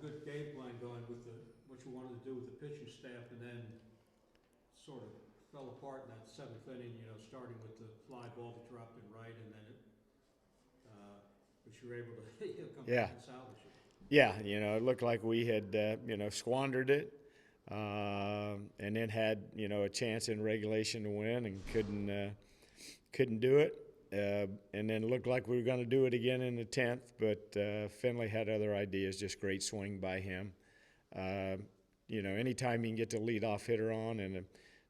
good game plan going with what you wanted to do with the pitching staff, and then sort of fell apart in that seventh inning. Starting with the fly ball that dropped in right, and then but you were able to come Yeah, back and salvage it. yeah. It looked like we had squandered it, and then had a chance in regulation to win and couldn't do it. And then it looked like we were going to do it again in the 10th, but Finley had other ideas. Just great swing by him. Uh, Anytime you can get the leadoff hitter on in the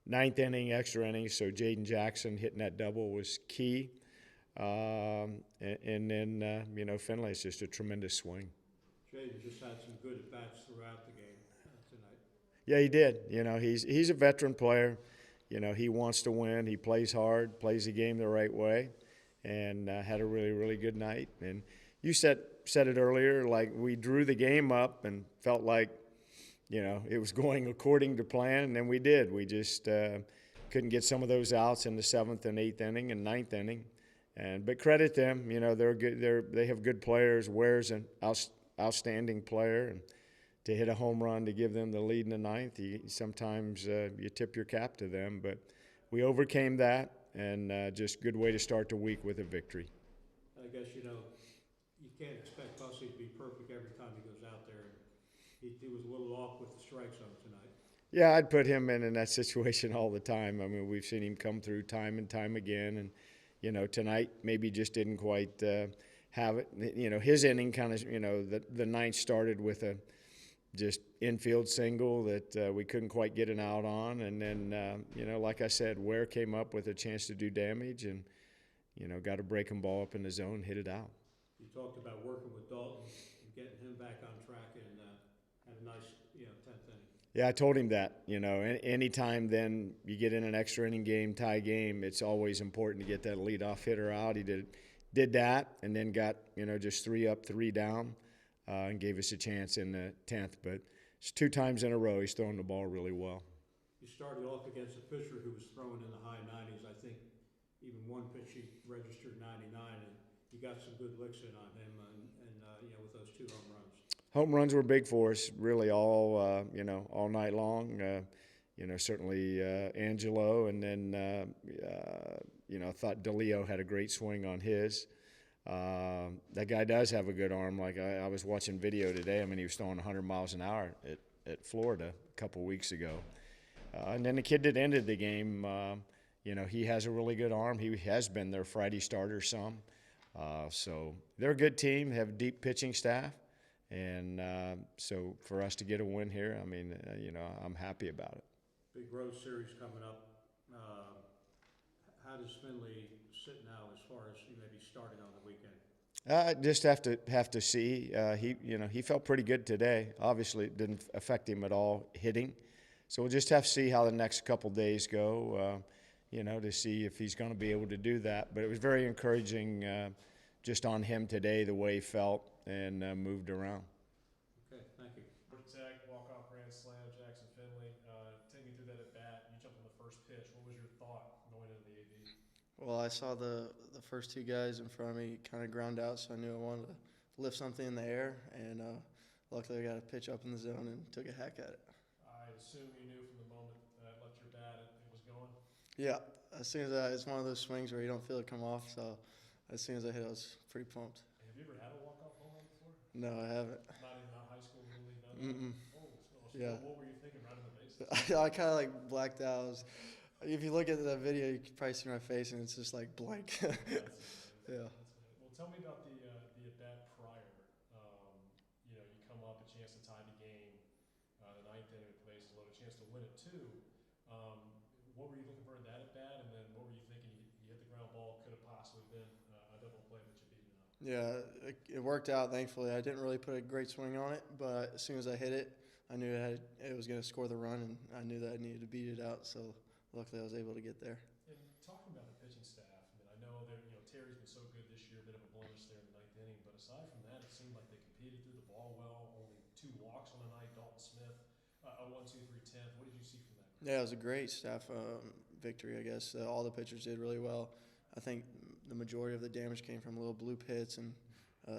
ninth inning, extra innings, so Jaden Jackson hitting that double was key. And then, Finley's just a tremendous swing. Jaden just had some good at bats throughout the game tonight. Yeah, he did. He's a veteran player. He wants to win. He plays hard, plays the game the right way, and had a really, really good night. And you said it earlier, like we drew the game up and felt like, it was going according to plan, and then we did. We just couldn't get some of those outs in the seventh and eighth inning and ninth inning. But credit them, they're good. They have good players. Ware's an outstanding player, and to hit a home run to give them the lead in the ninth, sometimes you tip your cap to them. But we overcame that, and just good way to start the week with a victory. I guess you can't expect Bussy to be perfect every time he goes out there. He was a little off with the strike zone tonight. Yeah, I'd put him in that situation all the time. I mean, we've seen him come through time and time again, and tonight maybe just didn't quite have it. His inning kind of, the ninth started with a just infield single that we couldn't quite get an out on, and then like I said, Ware came up with a chance to do damage, and got a breaking ball up in the zone, hit it out. You talked about working with Dalton and getting him back on track, and had a nice 10th inning. Yeah, I told him that. Anytime then you get in an extra inning game, tie game, it's always important to get that leadoff hitter out. He did that, and then got just 3 up, 3 down, and gave us a chance in the 10th. But it's 2 times in a row he's throwing the ball really well. You started off against a pitcher who was throwing in the high 90s. I think even one pitch he registered 99, and you got some good licks in on him, and with those 2 home runs. Home runs were big for us, really all night long. Certainly Angelo, and then I thought DeLeo had a great swing on his. That guy does have a good arm. Like I was watching video today. I mean, he was throwing 100 miles an hour at Florida a couple weeks ago. And then the kid that ended the game, he has a really good arm. He has been their Friday starter some. So they're a good team, have a deep pitching staff. And so for us to get a win here, I mean, I'm happy about it. Big road series coming up. How does Finley sit now as far as maybe starting on the weekend? Just have to see. He felt pretty good today. Obviously, it didn't affect him at all hitting. So we'll just have to see how the next couple days go. To see if he's going to be able to do that. But it was very encouraging just on him today, the way he felt and moved around. Okay, thank you. Tech, walk-off grand slam, Jackson Finley. Take me through that at bat. You jumped on the first pitch. What was your thought going into the AB? Well, I saw the first 2 guys in front of me kind of ground out, so I knew I wanted to lift something in the air, and luckily I got a pitch up in the zone and took a hack at it. I assume you knew from the moment that left your bat it was going? Yeah, as soon as it's one of those swings where you don't feel it come off, so as soon as I hit, I was pretty pumped. Have you ever had a walk-off home run before? No, I haven't. Not high school, little league, nothing? Oh, so Yeah. What were you thinking running the bases? I kind of like blacked out. If you look at the video, you can probably see my face, and it's just like blank. That's it. Yeah. Well, tell me about the at-bat prior. You come up, a chance to tie the game, the ninth inning with the bases loaded, a chance to win it too. What were you looking for in that at-bat, and then what were you thinking? You hit the ground ball, could have possibly been a double play, but you beat it out. Yeah, it worked out, thankfully. I didn't really put a great swing on it, but as soon as I hit it, I knew it was going to score the run, and I knew that I needed to beat it out, so luckily I was able to get there. And talking about the pitching staff, I know that Terry's been so good this year, a bit of a blemish there in the ninth inning, but aside from that, it seemed like they competed through the ball well, only 2 walks on the night, Dalton Smith, a 1-2-3 10th. What did you see from that? Yeah, it was a great staff victory, I guess. All the pitchers did really well. I think the majority of the damage came from little bloop hits and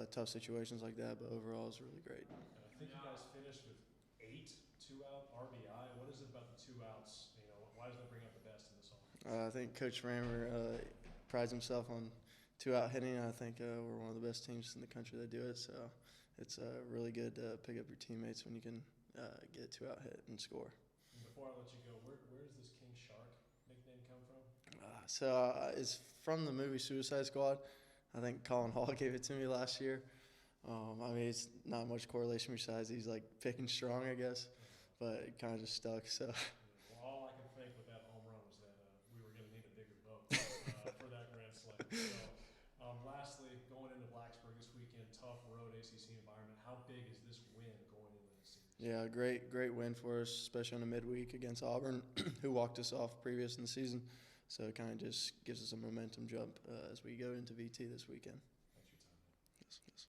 tough situations like that, but overall it was really great. And I think you guys finished with 8 two-out RBI. What is it about the 2 outs? You know, why does that bring out the best in this offense? I think Coach Rammer prides himself on 2-out hitting. I think we're one of the best teams in the country that do it. So it's really good to pick up your teammates when you can get a 2-out hit and score. And before I let you go, where does this King Shark nickname come from? It's from the movie Suicide Squad. I think Colin Hall gave it to me last year. I mean, it's not much correlation besides he's like picking strong, I guess, but it kind of just stuck. So. Well, all I can think with that home run was that we were going to need a bigger boat for that grand slam. So, lastly, going into Blacksburg this weekend, tough road ACC environment. How big is this win going into the series? Yeah, great win for us, especially on the midweek against Auburn, who walked us off previous in the season. So it kind of just gives us a momentum jump as we go into VT this weekend.